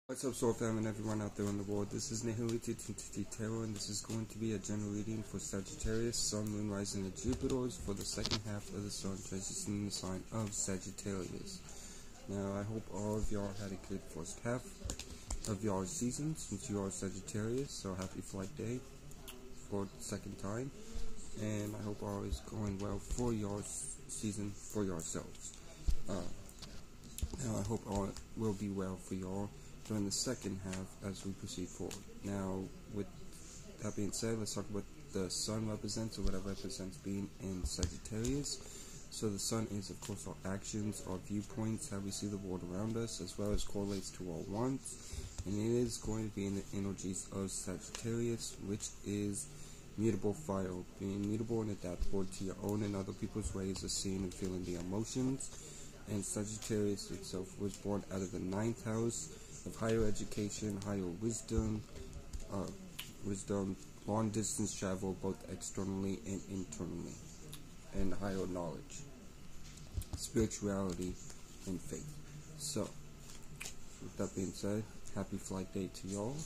What's up, Soul Fam, and everyone out there in the world? This is Untitled Chapter, and this is going to be a general reading for Sagittarius, Sun, Moon, Rising, and Jupiters for the second half of the Sun transitioning the sign of Sagittarius. Now, I hope all of y'all had a good first half of y'all's season since you are Sagittarius, so happy flight day for the second time, and I hope all is going well for your season for yourselves. Now, I hope all will be well for y'all during the second half as we proceed forward. Now, with that being said, let's talk about the Sun represents, or what it represents being in Sagittarius. So the Sun is, of course, our actions, our viewpoints, how we see the world around us, as well as correlates to our wants. And it is going to be in the energies of Sagittarius, which is mutable fire, being mutable and adaptable to your own and other people's ways of seeing and feeling the emotions. And Sagittarius itself was born out of the 9th house of higher education, higher wisdom, long distance travel, both externally and internally, and higher knowledge, spirituality, and faith. So, with that being said, happy flight day to y'all.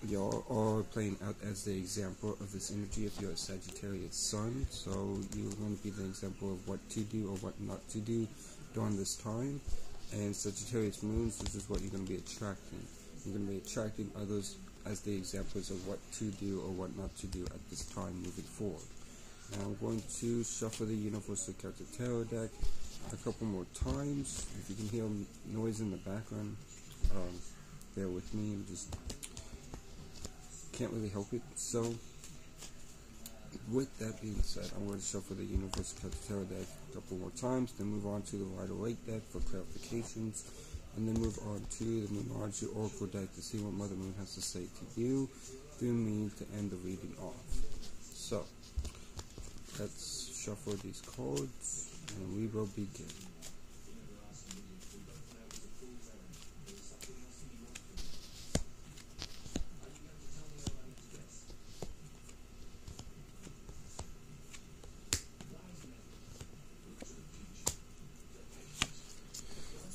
Y'all are playing out as the example of this energy if you're a Sagittarius Sun, so you're going to be the example of what to do or what not to do during this time. And Sagittarius Moons, this is what you're going to be attracting. You're going to be attracting others as the examples of what to do or what not to do at this time moving forward. Now I'm going to shuffle the Universal Celtic Tarot deck a couple more times. If you can hear noise in the background, bear with me. I'm just can't really help it. So, with that being said, I'm going to shuffle the Universal Celtic Tarot deck a couple more times, then move on to the Waite deck for clarifications, and then move on to the Moonology Oracle deck to see what Mother Moon has to say to you through me to end the reading off. So, let's shuffle these cards, and we will begin.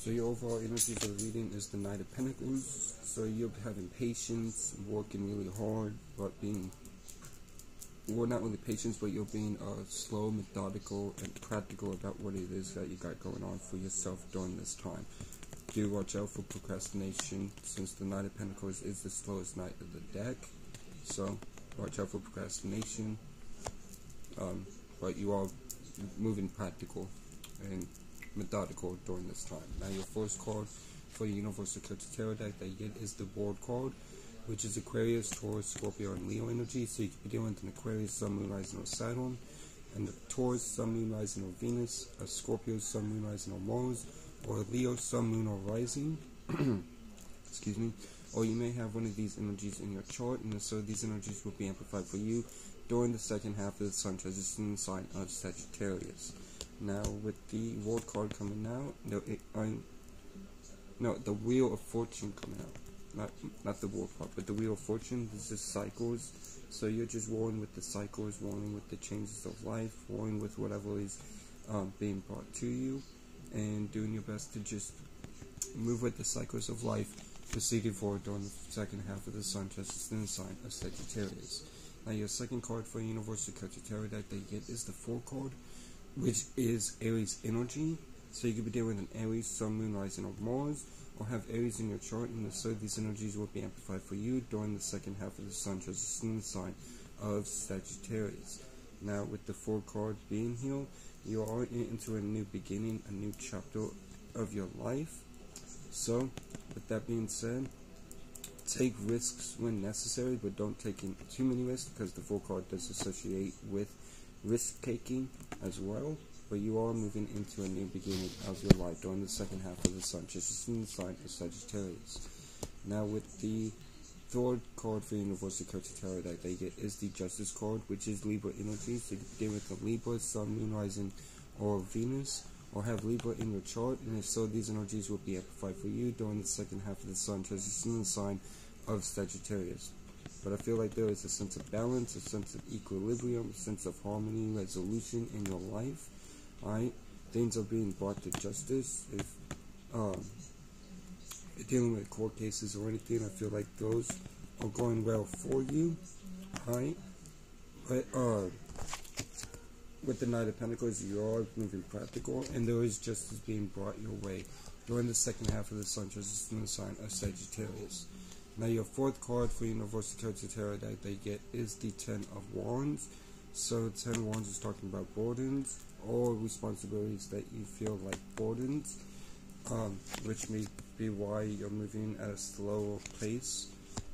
So your overall energy for the reading is the Knight of Pentacles. So you're having patience, working really hard, but not really patience, but you're being slow, methodical, and practical about what it is that you got going on for yourself during this time. Do watch out for procrastination, since the Knight of Pentacles is the slowest knight of the deck. So watch out for procrastination, but you are moving practical and methodical during this time. Now your first card for the Universal Celtic Tarot deck that you get is the World card, which is Aquarius, Taurus, Scorpio, and Leo energy. So you could be dealing with an Aquarius, Sun, Moon, Rising, or Saturn, and the Taurus, Sun, Moon, Rising, or Venus, a Scorpio, Sun, Moon, Rising, or Mars, or a Leo, Sun, Moon, or Rising. Excuse me. Or you may have one of these energies in your chart, and so these energies will be amplified for you during the second half of the Sun transitioning sign of Sagittarius. Now, with the World card coming out, the Wheel of Fortune coming out. Not the World card, but the Wheel of Fortune. This is cycles. So you're just rolling with the cycles, rolling with the changes of life, rolling with whatever is being brought to you, and doing your best to just move with the cycles of life, proceeding forward during the second half of the Sun transitioning sign of Sagittarius. Now, your second card for Universal Celtic Tarot deck that you get is the Four card, which is Aries Energy. So you could be dealing with an Aries, Sun, Moon, Rising, or Mars, or have Aries in your chart, and so these energies will be amplified for you during the second half of the Sun transitioning sign of Sagittarius. Now, with the Four card being here, you are into a new beginning, a new chapter of your life. So, with that being said, take risks when necessary, but don't take in too many risks, because the Four card does associate with risk taking as well. But you are moving into a new beginning of your life during the second half of the Sun transitioning sign of Sagittarius. Now, with the third card for Universal Celtic Tarot deck that you get is the Justice card, which is Libra energy. So you can deal with the Libra, Sun, Moon, Rising, or Venus, or have Libra in your chart, and if so, these energies will be amplified for you during the second half of the Sun transitioning sign of Sagittarius. But I feel like there is a sense of balance, a sense of equilibrium, a sense of harmony, resolution in your life. Alright? Things are being brought to justice. If dealing with court cases or anything, I feel like those are going well for you. Alright? But with the Knight of Pentacles, you are moving practical, and there is justice being brought your way during the second half of the Sun transition in the sign of Sagittarius. Now, your fourth card for Universal Celtic Tarot deck that you get is the Ten of Wands. So, Ten of Wands is talking about burdens or responsibilities that you feel like burdens, which may be why you're moving at a slower pace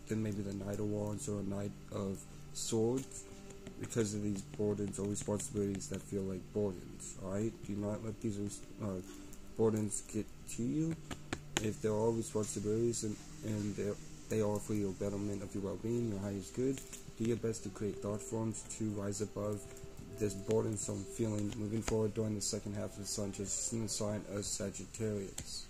than maybe the Knight of Wands or a Knight of Swords, because of these burdens or responsibilities that feel like burdens. Alright? Do not let these burdens get to you. If there are responsibilities and they are for your betterment of your well-being, your highest good, do your best to create thought forms to rise above this burdensome feeling moving forward during the second half of the Sun transition in the sign of Sagittarius.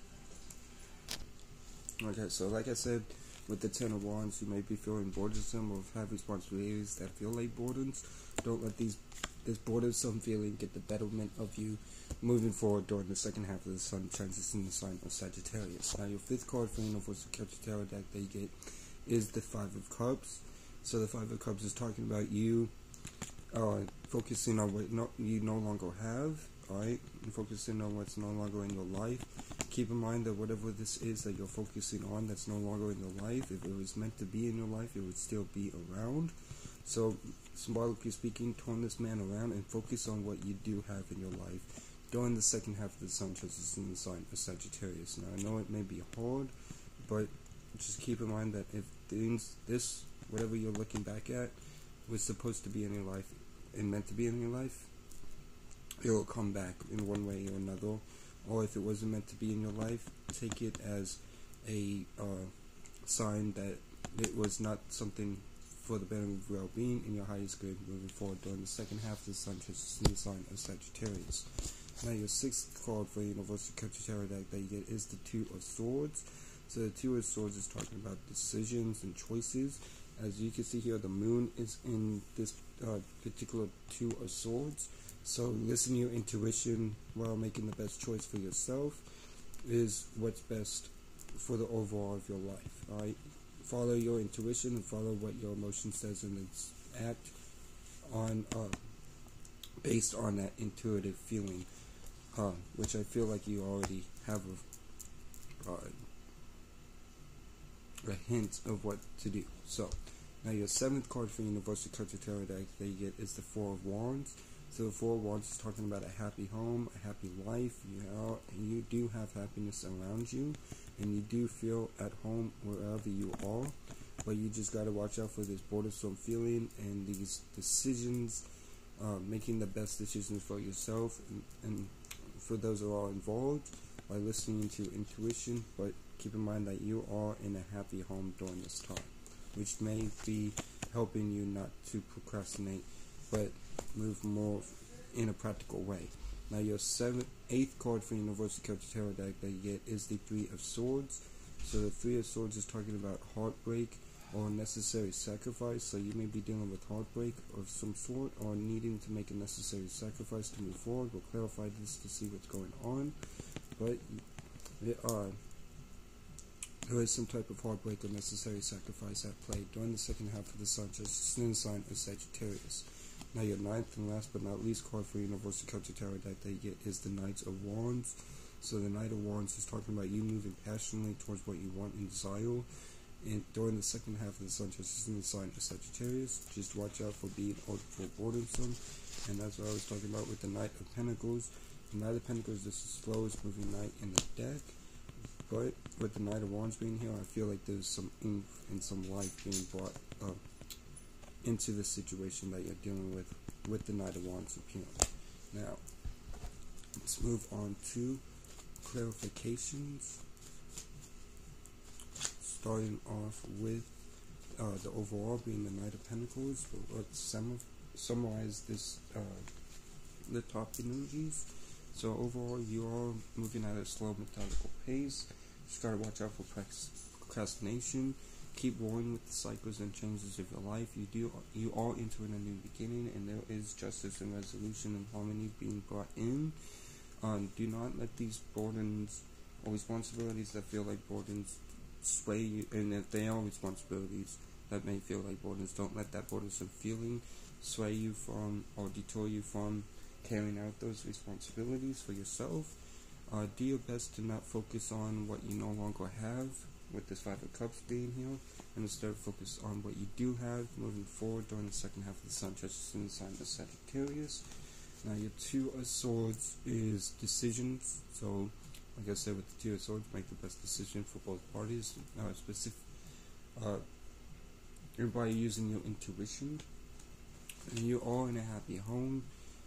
Okay, so like I said, with the Ten of Wands, you may be feeling burdensome or have responsibilities that feel like burdens. Don't let this burdensome feeling get the betterment of you moving forward during the second half of the Sun transition in the sign of Sagittarius. Now, your fifth card for Universal Celtic Tarot deck that you get is the Five of Cups. So the Five of Cups is talking about you focusing on what you no longer have, alright? And focusing on what's no longer in your life. Keep in mind that whatever this is that you're focusing on that's no longer in your life, if it was meant to be in your life, it would still be around. So, symbolically speaking, turn this man around and focus on what you do have in your life during the second half of the Sun transition in the sign of Sagittarius. Now, I know it may be hard, but just keep in mind that if this, whatever you're looking back at, was supposed to be in your life and meant to be in your life, it will come back in one way or another. Or if it wasn't meant to be in your life, take it as a sign that it was not something for the betterment of well-being and your highest good moving forward during the second half of the Sun transition in the sign of Sagittarius. Now, your sixth card for Universal Celtic Tarot deck that you get is the Two of Swords. So the Two of Swords is talking about decisions and choices. As you can see here, the moon is in this particular Two of Swords. So listen to your intuition while making the best choice for yourself is what's best for the overall of your life. Alright? Follow your intuition and follow what your emotion says, and act on based on that intuitive feeling, which I feel like you already have a hint of what to do. So now your seventh card for Universal Celtic Tarot deck that you get is the Four of Wands. So the Four of Wands is talking about a happy home, a happy life. You do have happiness around you, and you do feel at home wherever you are. But you just got to watch out for this burdensome feeling and these decisions, making the best decisions for yourself and for those who are involved by listening to intuition. But keep in mind that you are in a happy home during this time, which may be helping you not to procrastinate, but move more in a practical way. Now, your eighth card for Universal Celtic Tarot deck that you get is the Three of Swords. So the Three of Swords is talking about heartbreak or necessary sacrifice. So you may be dealing with heartbreak of some sort or needing to make a necessary sacrifice to move forward. We'll clarify this to see what's going on. But there is some type of heartbreak or necessary sacrifice at play during the second half of the Sun transition in the sign of Sagittarius. Now, your ninth and last but not least card for Universal Celtic Tarot deck that you get is the Knight of Wands. So the Knight of Wands is talking about you moving passionately towards what you want and desire. And during the second half of the Sun transition in the sign of Sagittarius, just watch out for being burdensome. And that's what I was talking about with the Knight of Pentacles. The Knight of Pentacles is the slowest moving knight in the deck. But with the Knight of Wands being here, I feel like there's some oomph and some life being brought up into the situation that you're dealing with the Knight of Wands appearing. Now, let's move on to clarifications. Starting off with the overall being the Knight of Pentacles. But let's summarize this, the top energies. So overall, you are moving at a slow, methodical pace. Just gotta watch out for procrastination. Keep rolling with the cycles and changes of your life. You are entering a new beginning, and there is justice and resolution and harmony being brought in. Do not let these burdens or responsibilities that feel like burdens sway you, and if they are responsibilities that may feel like burdens, don't let that burdensome feeling sway you from or detour you from carrying out those responsibilities for yourself. Do your best to not focus on what you no longer have, with this Five of Cups being here, and instead focus on what you do have moving forward during the second half of the Sun transition in the sign of Sagittarius. Now your Two of Swords is decisions, so like I said, with the Two of Swords, make the best decision for both parties. Everybody using your intuition, and you are in a happy home,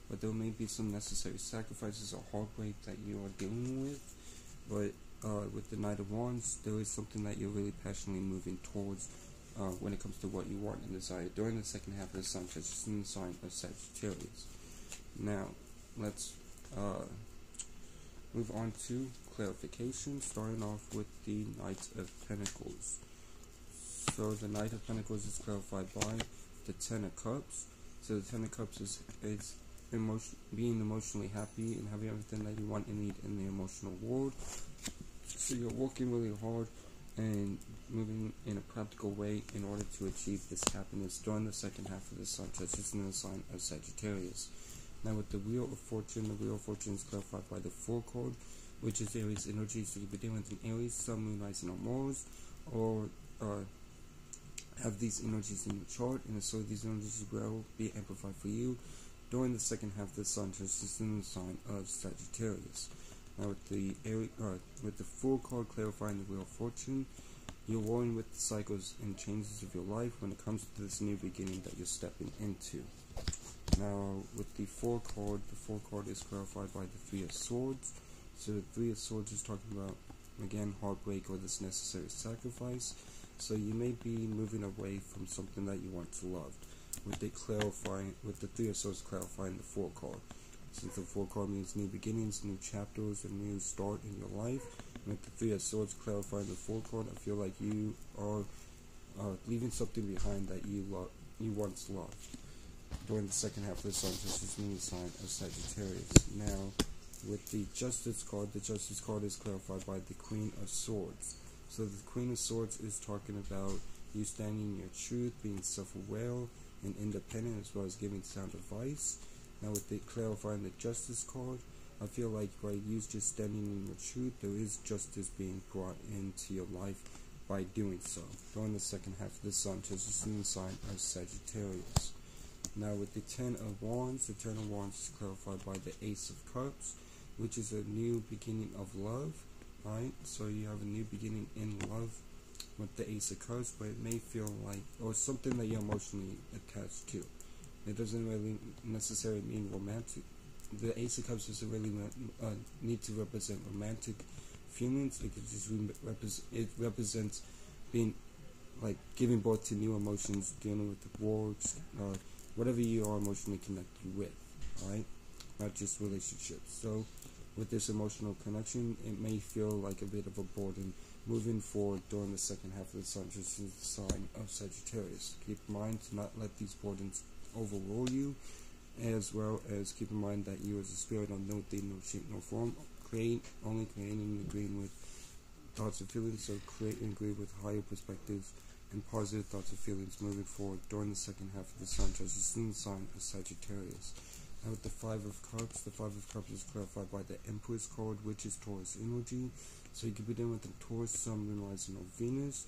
but there may be some necessary sacrifices or heartbreak that you are dealing with. But with the Knight of Wands, there is something that you're really passionately moving towards when it comes to what you want and desire during the second half of the Sun transition in the sign of Sagittarius. Now, let's move on to clarification, starting off with the Knight of Pentacles. So the Knight of Pentacles is clarified by the Ten of Cups. So the Ten of Cups is being emotionally happy and having everything that you want and need in the emotional world. So you're working really hard and moving in a practical way in order to achieve this happiness during the second half of the Sun transition in the sign of Sagittarius. Now with the Wheel of Fortune, the Wheel of Fortune is clarified by the Four card, which is Aries Energy. So you'll be dealing with an Aries, Sun, Moon, Rising, or Mars, or have these energies in your chart, and so these energies will be amplified for you during the second half of the Sun transition in the sign of Sagittarius. Now with the Fool card clarifying the Wheel of Fortune, you're warring with the cycles and changes of your life when it comes to this new beginning that you're stepping into. Now with the Four card is clarified by the Three of Swords. So the Three of Swords is talking about, again, heartbreak or this necessary sacrifice. So you may be moving away from something that you once loved, with the Three of Swords clarifying the Four card. Since the Four card means new beginnings, new chapters, a new start in your life, and with the Three of Swords clarifying the Four card, I feel like you are leaving something behind that you once loved during the second half of the Sun transition in the sign of Sagittarius. Now, with the Justice card is clarified by the Queen of Swords. So the Queen of Swords is talking about you standing in your truth, being self-aware and independent, as well as giving sound advice. Now with the clarifying the Justice card, I feel like by you just standing in your truth, there is justice being brought into your life by doing so during the second half of the Sun transition in the sign of Sagittarius. Now with the Ten of Wands, the Ten of Wands is clarified by the Ace of Cups, which is a new beginning of love. Right, so you have a new beginning in love with the Ace of Cups, but it may feel like, or something that you're emotionally attached to. It doesn't really necessarily mean romantic. The Ace of Cups doesn't really need to represent romantic feelings. It could just represents being like giving birth to new emotions, dealing with the words, whatever you are emotionally connected with. Right, not just relationships. So with this emotional connection, it may feel like a bit of a burden moving forward during the second half of the Sun transition in the sign of Sagittarius. Keep in mind to not let these burdens overrule you, as well as keep in mind that you as a spirit are no thing, no shape, no form, only creating and agreeing with thoughts and feelings, so create and agree with higher perspectives and positive thoughts and feelings moving forward during the second half of the Sun transition in the sign of Sagittarius. Now with the Five of Cups is clarified by the Empress card, which is Taurus energy. So you could be dealing with the Taurus, Sun, Moon, Rising, or Venus,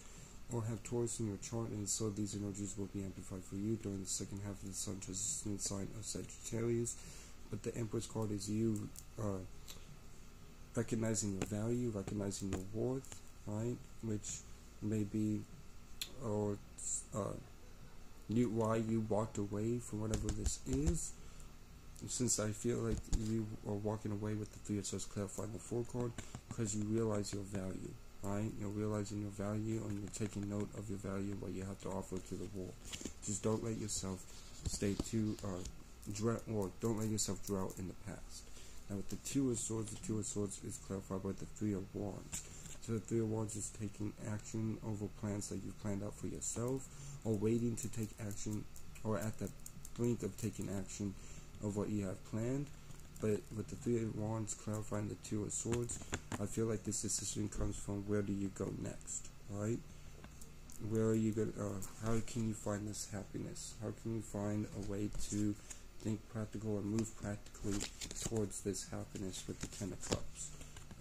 or have Taurus in your chart, and so these energies will be amplified for you during the second half of the Sun transition in the sign of Sagittarius. But the Empress card is you recognizing your value, recognizing your worth, right? Which may be, or why you walked away from whatever this is. Since I feel like you are walking away with the Three of Swords clarifying the Four card, because you realize your value, right? You're realizing your value, and you're taking note of your value and what you have to offer to the world. Just don't let yourself stay too don't let yourself dwell in the past. Now with the Two of Swords is clarified by the Three of Wands. So the Three of Wands is taking action over plans that you've planned out for yourself, or waiting to take action, or at the brink of taking action of what you have planned. But with the Three of Wands clarifying the Two of Swords, I feel like this decision comes from where do you go next, right? Where are you going? How can you find this happiness? How can you find a way to think practical and move practically towards this happiness with the Ten of Cups?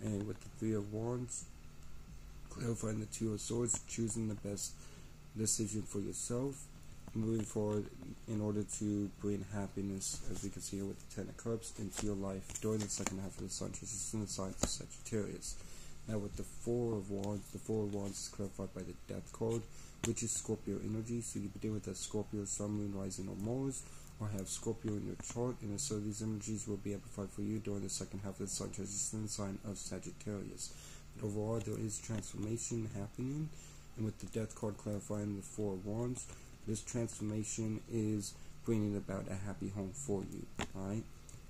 And with the Three of Wands, clarifying the Two of Swords, choosing the best decision for yourself, moving forward in order to bring happiness, as we can see here with the Ten of Cups, into your life during the second half of the sun, which is in the sign of Sagittarius. Now with the Four of Wands is clarified by the Death card, which is Scorpio energy. So you could deal with a Scorpio, Sun, Moon, Rising, or Mars, or have Scorpio in your chart, and so these energies will be amplified for you during the second half of the sun, which is in the sign of Sagittarius. But overall, there is transformation happening, and with the Death card clarifying the Four of Wands, this transformation is bringing about a happy home for you, alright?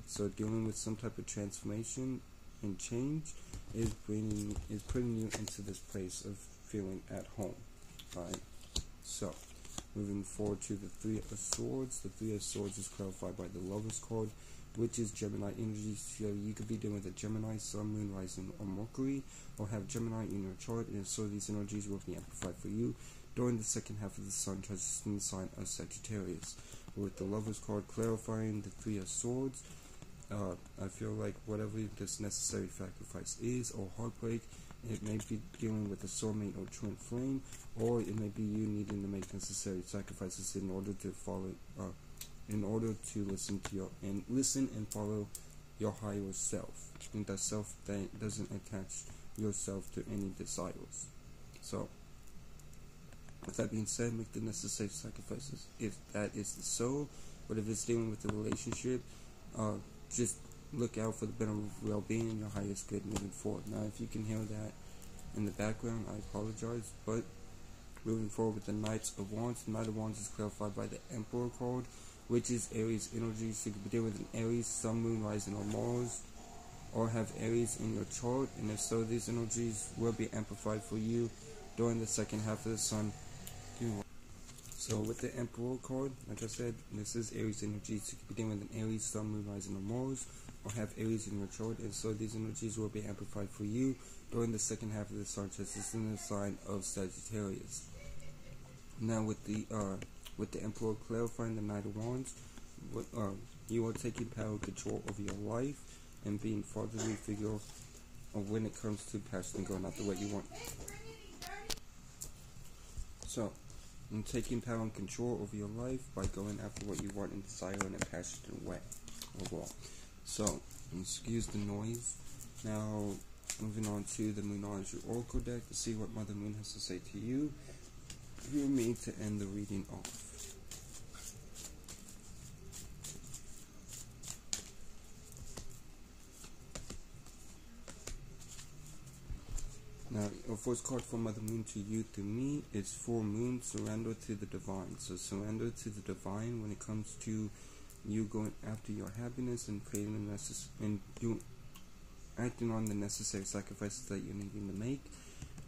So dealing with some type of transformation and change is putting you into this place of feeling at home, alright? So, moving forward to the Three of Swords. The Three of Swords is clarified by the Lovers card, which is Gemini energy. So you could be dealing with a Gemini, Sun, Moon, Rising, or Mercury, or have Gemini in your chart, and so these energies will be amplified for you during the second half of the sun, transitioning the sign of Sagittarius. With the Lovers card clarifying the Three of Swords, I feel like whatever this necessary sacrifice is, or heartbreak, it may be dealing with a soulmate or twin flame, or it may be you needing to make necessary sacrifices in order to follow, in order to listen and follow your higher self, and that self that doesn't attach yourself to any desires. So, with that being said, make the necessary sacrifices if that is the soul. But if it's dealing with a relationship, just look out for the better well-being and your highest good moving forward. Now, if you can hear that in the background, I apologize. But moving forward with the Knights of Wands, the Knight of Wands is clarified by the Emperor card, which is Aries energy. So you could be dealing with an Aries, Sun, Moon, Rising, or Mars, or have Aries in your chart, and if so, these energies will be amplified for you during the second half of the sun. So with the Emperor card, like I said, this is Aries energy. So you could be dealing with an Aries, Sun, Moon, Rising, or Mars, or have Aries in your chart, and so these energies will be amplified for you during the second half of the sun, which is in the sign of Sagittarius. Now with the Emperor clarifying the Knight of Wands, you are taking power and control over your life and being fatherly figure of when it comes to passion and going after what you want. So, and taking power and control over your life by going after what you want in a desire in a passionate way overall. So, excuse the noise. Now, moving on to the Moonology Oracle deck to see what Mother Moon has to say to you. Hear me to end the reading off. Now, your first card from Mother Moon to you through me is Full Moon, surrender to the divine. So surrender to the divine when it comes to you going after your happiness and creating acting on the necessary sacrifices that you're needing to make.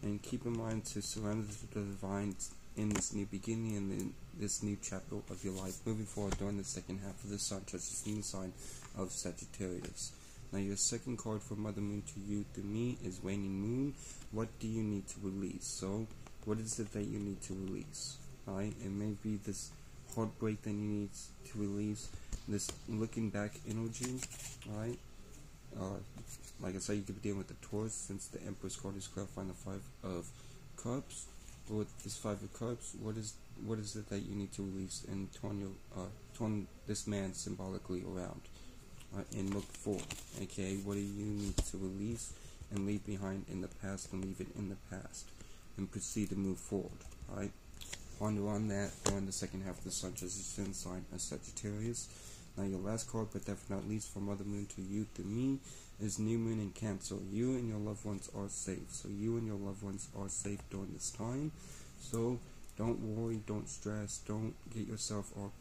And keep in mind to surrender to the divine in this new beginning and in this new chapter of your life moving forward during the second half of the sun, transitioning the sign of Sagittarius. Now your second card from Mother Moon to you through me is Waning Moon. What do you need to release? So, what is it that you need to release? Alright, it may be this heartbreak that you need to release, this looking back energy, alright? Like I said, you could be dealing with the Taurus, since the Empress card is clarifying the Five of Cups. But with this Five of Cups, what is it that you need to release and turn this man symbolically around? And look forward, aka what do you need to release and leave behind in the past, and leave it in the past and proceed to move forward. Alright, ponder on that during the second half of the sun transition sign of Sagittarius. Now your last card, but definitely not least, from Mother Moon to you through me is New Moon in Cancer. You and your loved ones are safe. So you and your loved ones are safe during this time. So don't worry, don't stress, don't get yourself all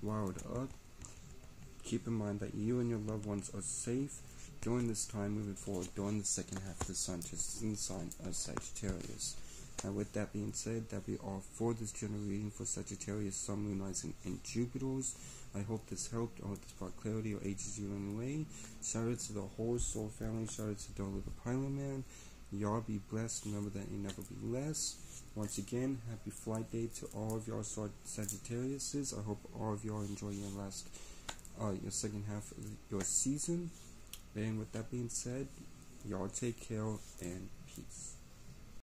wired up. Keep in mind that you and your loved ones are safe during this time moving forward during the second half of the sun, just in the sign of Sagittarius. Now with that being said, that be all for this general reading for Sagittarius, Sun, Moon, Rising, and Jupiters. I hope this helped. I hope this brought clarity or ages you in any way. Shout out to the whole Soul family. Shout out to Don't Live a Pilot Man. Y'all be blessed. Remember that you never be less. Once again, happy flight day to all of y'all Sagittariuses. I hope all of y'all enjoy your second half of your season. And with that being said, y'all take care and peace.